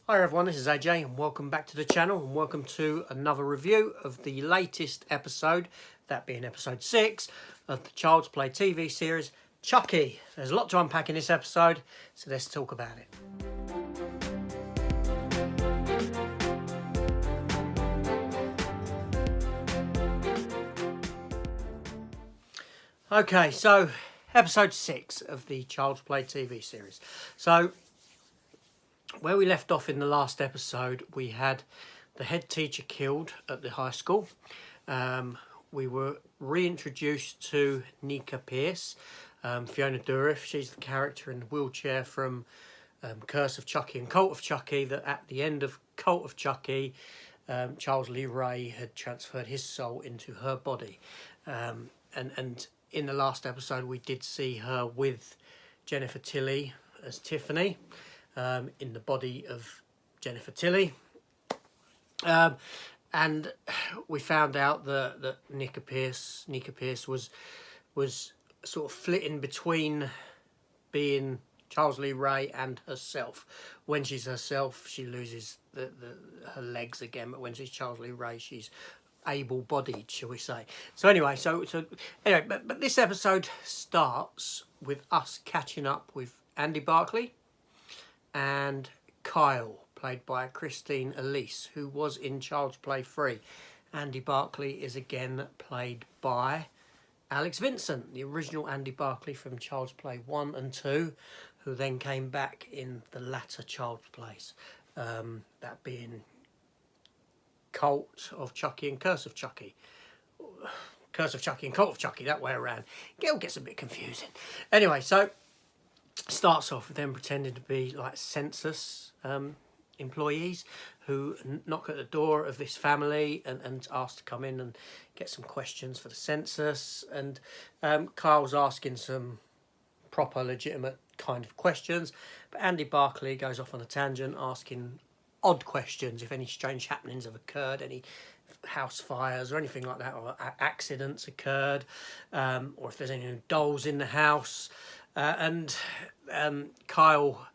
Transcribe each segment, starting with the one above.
Hi everyone, this is AJ and welcome back to the channel and welcome to another review of the latest episode, that being episode 6 of the Child's Play TV series Chucky. There's a lot to unpack in this episode, so let's talk about it. Okay, so episode 6 of the Child's Play TV series. So where we left off in the last episode, we had the head teacher killed at the high school. We were reintroduced to Nika Pierce, Fiona Dourif. She's the character in the wheelchair from Curse of Chucky and Cult of Chucky, that at the end of Cult of Chucky, Charles Lee Ray had transferred his soul into her body. And in the last episode, we did see her with Jennifer Tilly as Tiffany. In the body of Jennifer Tilly, and we found out that Nika Pierce was sort of flitting between being Charles Lee Ray and herself. When she's herself, she loses her legs again, but when she's Charles Lee Ray, she's able-bodied, shall we say. So anyway, but this episode starts with us catching up with Andy Barclay and Kyle, played by Christine Elise, who was in Child's Play 3. Andy Barclay is again played by Alex Vincent, the original Andy Barclay from Child's Play 1 and 2, who then came back in the latter Child's Plays, that being Cult of Chucky and Curse of Chucky. Curse of Chucky and Cult of Chucky, that way around. It all gets a bit confusing. Anyway, so starts off with them pretending to be like census employees who knock at the door of this family and ask to come in and get some questions for the census. And Kyle's asking some proper, legitimate kind of questions, but Andy Barclay goes off on a tangent asking odd questions, if any strange happenings have occurred, any house fires or anything like that, or accidents occurred, or if there's any new dolls in the house. And Kyle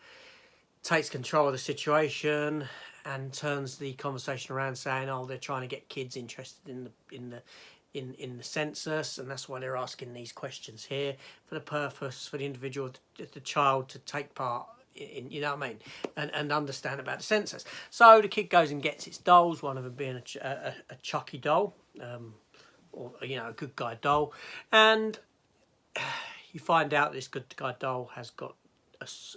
takes control of the situation and turns the conversation around, saying, "Oh, they're trying to get kids interested in the census, and that's why they're asking these questions here, for the purpose for the individual, the child, to take part in, you know what I mean, and understand about the census." So the kid goes and gets its dolls, one of them being a Chucky doll, or a good guy doll, and you find out this good guy doll has got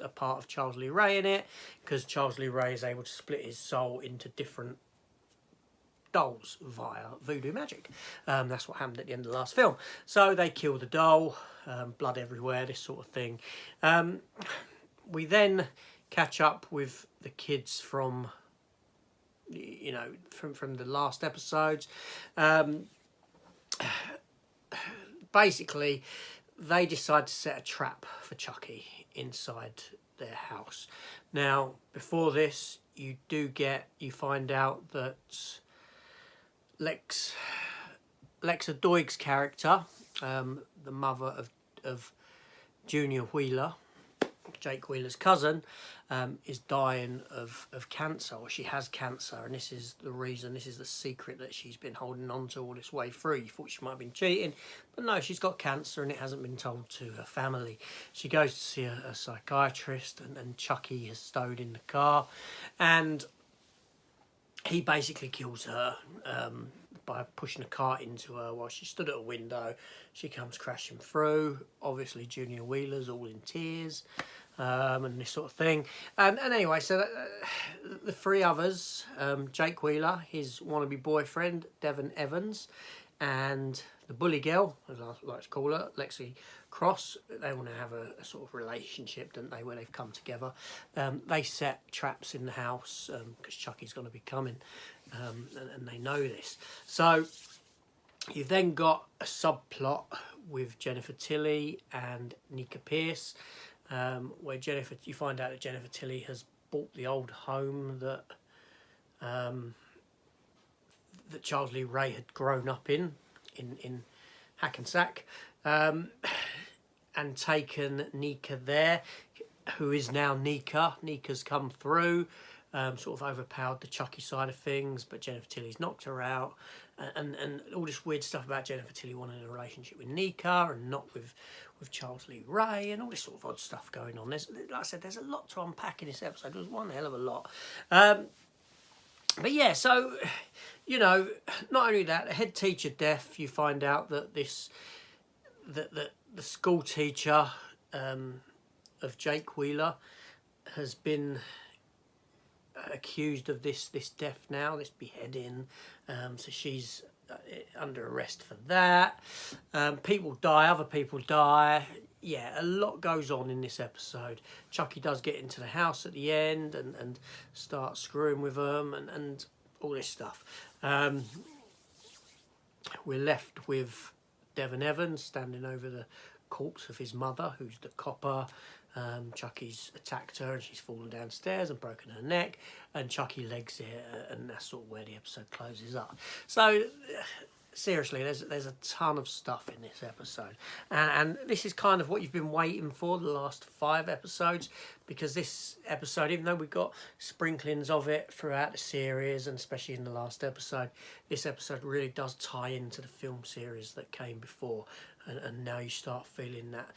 a part of Charles Lee Ray in it, because Charles Lee Ray is able to split his soul into different dolls via voodoo magic. That's what happened at the end of the last film. So they kill the doll, blood everywhere, this sort of thing. We then catch up with the kids from the last episodes. Basically, they decide to set a trap for Chucky inside their house. Now, before this, you find out that Lexa Doig's character, the mother of Junior Wheeler, Jake Wheeler's cousin, is dying of cancer, or she has cancer, and this is the secret that she's been holding on to all this way through. You thought she might have been cheating, but no, she's got cancer and it hasn't been told to her family. She goes to see a psychiatrist, and Chucky has stowed in the car, and he basically kills her by pushing a cart into her while she stood at a window. She comes crashing through. Obviously, Junior Wheeler's all in tears, and this sort of thing. And anyway, so the three others, Jake Wheeler, his wannabe boyfriend, Devon Evans, and the bully girl, as I like to call her, Lexi Cross, they want to have a sort of relationship, don't they, where they've come together. They set traps in the house because Chucky's going to be coming, and they know this. So you've then got a subplot with Jennifer Tilly and Nika Pierce, where you find out that Jennifer Tilly has bought the old home that Charles Lee Ray had grown up in Hackensack, and taken Nika there, who is now Nika. Nika's come through. sort of overpowered the Chucky side of things, but Jennifer Tilly's knocked her out, and all this weird stuff about Jennifer Tilly wanting a relationship with Nika and not with Charles Lee Ray, and all this sort of odd stuff going on. There's, like I said, there's a lot to unpack in this episode. There's one hell of a lot. But yeah, so, you know, not only that, the head teacher death, you find out that the school teacher of Jake Wheeler has been accused of this death now, this beheading. So she's under arrest for that. People die, other people die. Yeah, a lot goes on in this episode. Chucky does get into the house at the end and start screwing with them and all this stuff. We're left with Devon Evans standing over the corpse of his mother, who's the copper. Chucky's attacked her and she's fallen downstairs and broken her neck, and Chucky legs it, and that's sort of where the episode closes up. So seriously, there's a ton of stuff in this episode, and this is kind of what you've been waiting for the last 5 episodes, because this episode, even though we got sprinklings of it throughout the series and especially in the last episode, this episode really does tie into the film series that came before, and now you start feeling that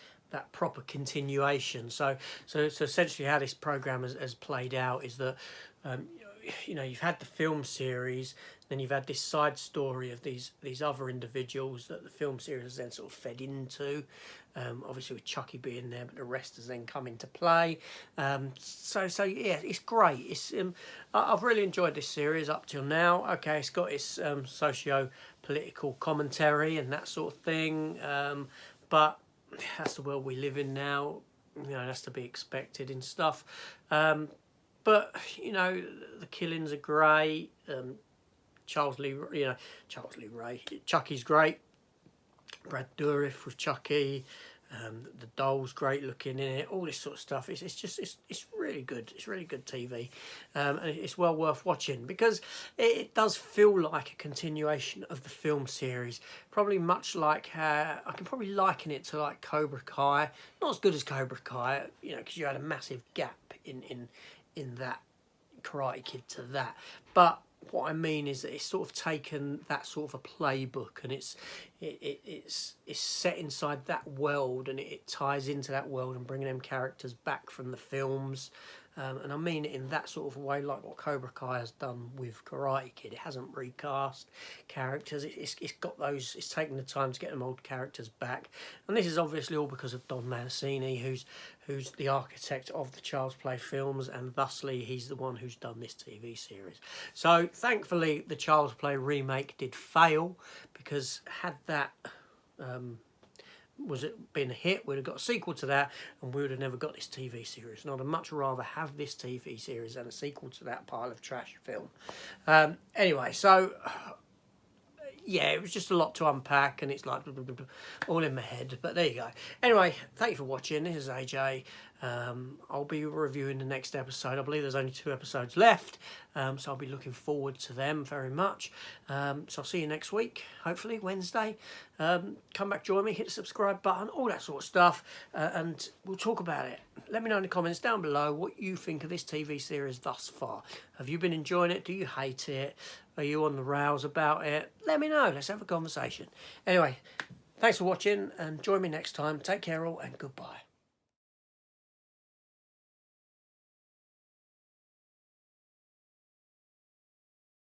proper continuation. So essentially how this program has played out is that you know, you've had the film series, then you've had this side story of these other individuals that the film series has then sort of fed into, obviously with Chucky being there, but the rest has then come into play. So yeah, it's great. It's I've really enjoyed this series up till now. Okay, it's got its socio-political commentary and that sort of thing, but that's the world we live in now. You know, that's to be expected and stuff. But you know, the killings are great. Charles Lee Ray. Chucky's great. Brad Dourif with Chucky. The doll's great looking in it. All this sort of stuff. It's really good. It's really good TV, and it's well worth watching because it does feel like a continuation of the film series. Probably much like I can probably liken it to like Cobra Kai. Not as good as Cobra Kai, you know, because you had a massive gap in that Karate Kid to that, but what I mean is that it's sort of taken that sort of a playbook and it's set inside that world, and it ties into that world and bringing them characters back from the films, and I mean it in that sort of way, like what Cobra Kai has done with Karate Kid. It hasn't recast characters. It's got those. It's taken the time to get them old characters back, and this is obviously all because of Don Mancini, who's the architect of the Child's Play films, and thusly he's the one who's done this TV series. So thankfully the Child's Play remake did fail, because had that was it been a hit, we'd have got a sequel to that and we would have never got this TV series. And I'd much rather have this TV series than a sequel to that pile of trash film. Anyway, so yeah, it was just a lot to unpack, and it's like all in my head, but there you go. Anyway, thank you for watching. This is AJ. I'll be reviewing the next episode. I believe there's only 2 episodes left, so I'll be looking forward to them very much. So I'll see you next week, hopefully Wednesday. Come back, join me, hit the subscribe button, all that sort of stuff, and we'll talk about it. Let me know in the comments down below what you think of this TV series thus far. Have you been enjoying it? Do you hate it? Are you on the rails about it? Let me know. Let's have a conversation. Anyway, thanks for watching, and join me next time. Take care all, and goodbye.